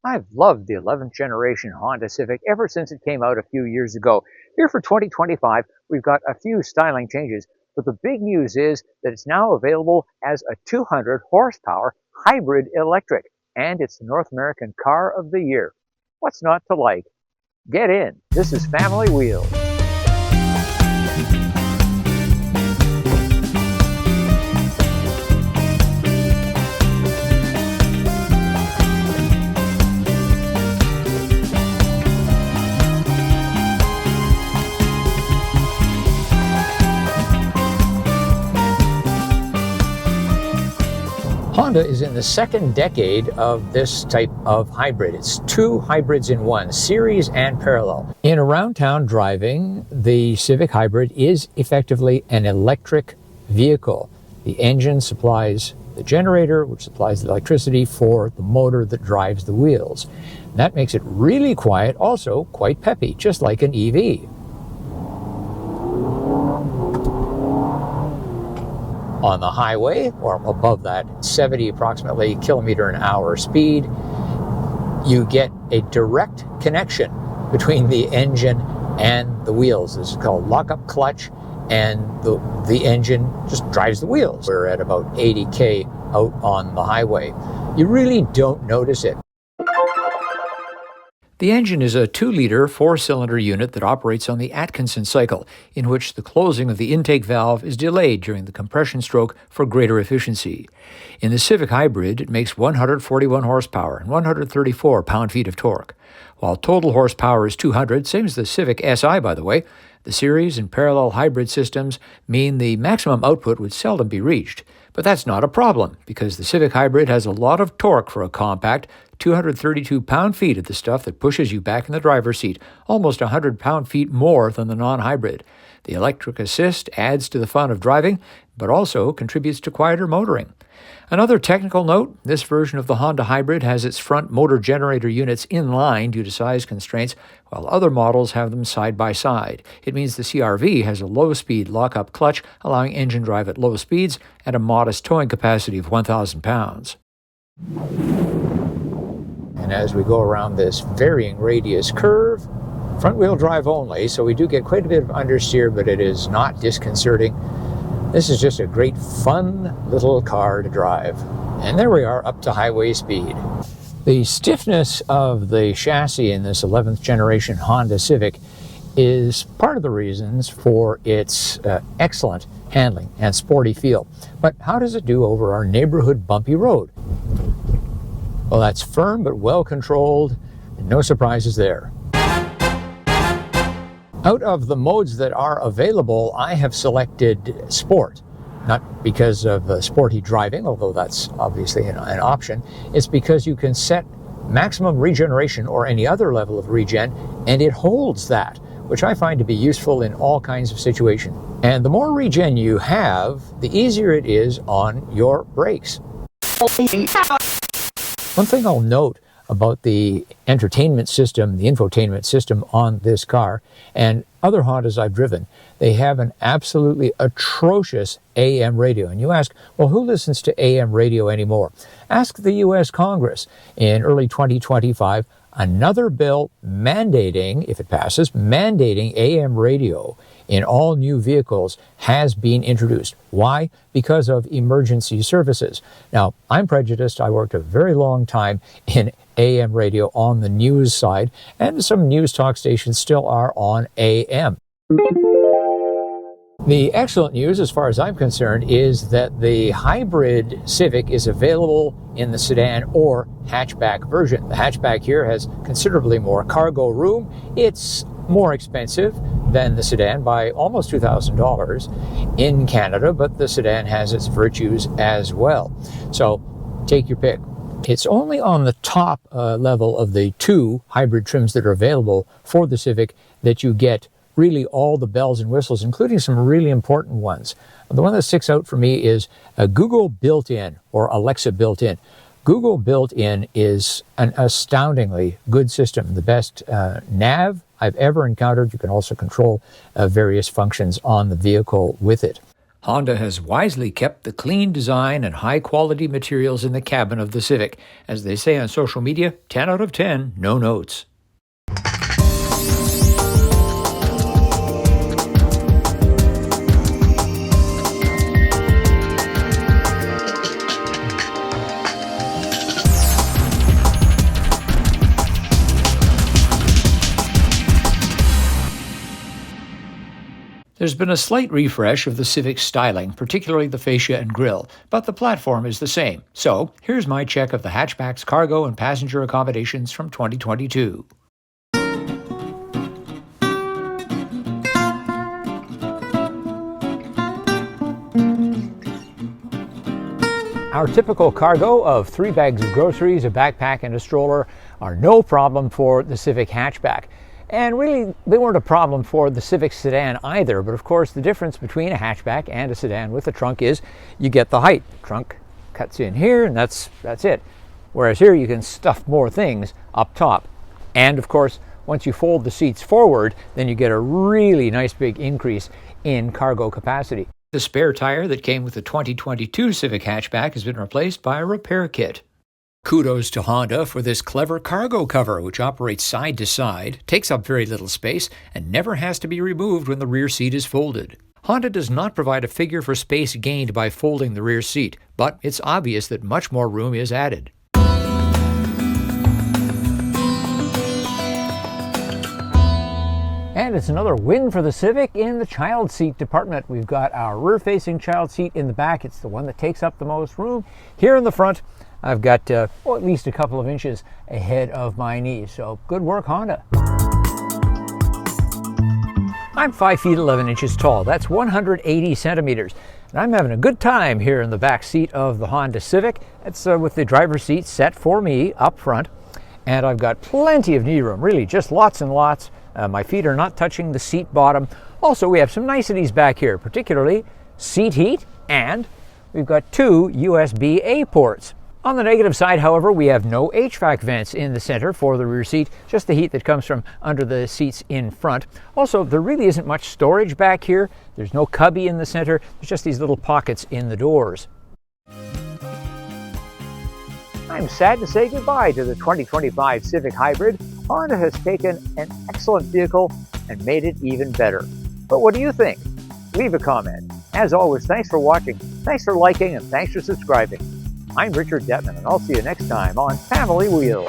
I've loved the 11th generation Honda Civic ever since it came out a few years ago. Here for 2025, we've got a few styling changes, but the big news is that it's now available as a 200 horsepower hybrid electric, and it's the North American Car of the Year. What's not to like? Get in. This is Family Wheels. Honda is in the second decade of this type of hybrid. It's two hybrids in one, series and parallel. In around town driving, the Civic Hybrid is effectively an electric vehicle. The engine supplies the generator, which supplies the electricity for the motor that drives the wheels. That makes it really quiet, also quite peppy, just like an EV. On the highway, or above that, 70 approximately kilometer an hour speed, you get a direct connection between the engine and the wheels. This is called lock-up clutch, and the engine just drives the wheels. We're at about 80K out on the highway. You really don't notice it. The engine is a 2-liter, 4-cylinder unit that operates on the Atkinson cycle, in which the closing of the intake valve is delayed during the compression stroke for greater efficiency. In the Civic Hybrid, it makes 141 horsepower and 134 pound-feet of torque. While total horsepower is 200, same as the Civic Si, by the way, the series and parallel hybrid systems mean the maximum output would seldom be reached. But that's not a problem, because the Civic Hybrid has a lot of torque for a compact, 232 pound-feet of the stuff that pushes you back in the driver's seat, almost 100 pound-feet more than the non-hybrid. The electric assist adds to the fun of driving, but also contributes to quieter motoring. Another technical note, this version of the Honda Hybrid has its front motor generator units in line due to size constraints, while other models have them side by side. It means the CR-V has a low-speed lock-up clutch, allowing engine drive at low speeds, and a modest towing capacity of 1,000 pounds. And as we go around this varying radius curve, front-wheel drive only, so we do get quite a bit of understeer, but it is not disconcerting. This is just a great, fun little car to drive. And there we are, up to highway speed. The stiffness of the chassis in this 11th generation Honda Civic is part of the reasons for its excellent handling and sporty feel. But how does it do over our neighborhood bumpy road? Well, that's firm but well controlled, and no surprises there. Out of the modes that are available, I have selected Sport. Not because of sporty driving, although that's obviously an option. It's because you can set maximum regeneration or any other level of regen, and it holds that, which I find to be useful in all kinds of situations. And the more regen you have, the easier it is on your brakes. One thing I'll note about the entertainment system, the infotainment system on this car, and other Hondas I've driven, they have an absolutely atrocious AM radio. And you ask, well, who listens to AM radio anymore? Ask the U.S. Congress. In early 2025, another bill mandating, if it passes, mandating AM radio in all new vehicles has been introduced. Why? Because of emergency services. Now, I'm prejudiced. I worked a very long time in AM radio on the news side, and some news talk stations still are on AM. The excellent news, as far as I'm concerned, is that the hybrid Civic is available in the sedan or hatchback version. The hatchback here has considerably more cargo room. It's more expensive than the sedan by almost $2,000 in Canada, but the sedan has its virtues as well. So take your pick. It's only on the top level of the two hybrid trims that are available for the Civic that you get really all the bells and whistles, including some really important ones. The one that sticks out for me is a Google built-in or Alexa built-in. Google built-in is an astoundingly good system, the best nav I've ever encountered. You can also control various functions on the vehicle with it. Honda has wisely kept the clean design and high-quality materials in the cabin of the Civic. As they say on social media, 10 out of 10, no notes. There's been a slight refresh of the Civic's styling, particularly the fascia and grille, but the platform is the same. So, here's my check of the hatchback's cargo and passenger accommodations from 2022. Our typical cargo of 3 bags of groceries, a backpack, and a stroller are no problem for the Civic hatchback. And really, they weren't a problem for the Civic sedan either, but of course the difference between a hatchback and a sedan with a trunk is you get the height. The trunk cuts in here and that's it. Whereas here you can stuff more things up top. And of course, once you fold the seats forward, then you get a really nice big increase in cargo capacity. The spare tire that came with the 2022 Civic hatchback has been replaced by a repair kit. Kudos to Honda for this clever cargo cover, which operates side to side, takes up very little space, and never has to be removed when the rear seat is folded. Honda does not provide a figure for space gained by folding the rear seat, but it's obvious that much more room is added. And it's another win for the Civic in the child seat department. We've got our rear-facing child seat in the back. It's the one that takes up the most room. Here in the front, I've got at least a couple of inches ahead of my knees. So good work, Honda. I'm 5 feet 11 inches tall. That's 180 centimeters. And I'm having a good time here in the back seat of the Honda Civic. It's with the driver's seat set for me up front. And I've got plenty of knee room, really just lots and lots. My feet are not touching the seat bottom. Also, we have some niceties back here, particularly seat heat, and we've got 2 USB-A ports. On the negative side, however, we have no HVAC vents in the center for the rear seat, just the heat that comes from under the seats in front. Also, there really isn't much storage back here. There's no cubby in the center. There's just these little pockets in the doors. I'm sad to say goodbye to the 2025 Civic Hybrid. Honda has taken an excellent vehicle and made it even better. But what do you think? Leave a comment. As always, thanks for watching, thanks for liking, and thanks for subscribing. I'm Richard Detman, and I'll see you next time on Family Wheel.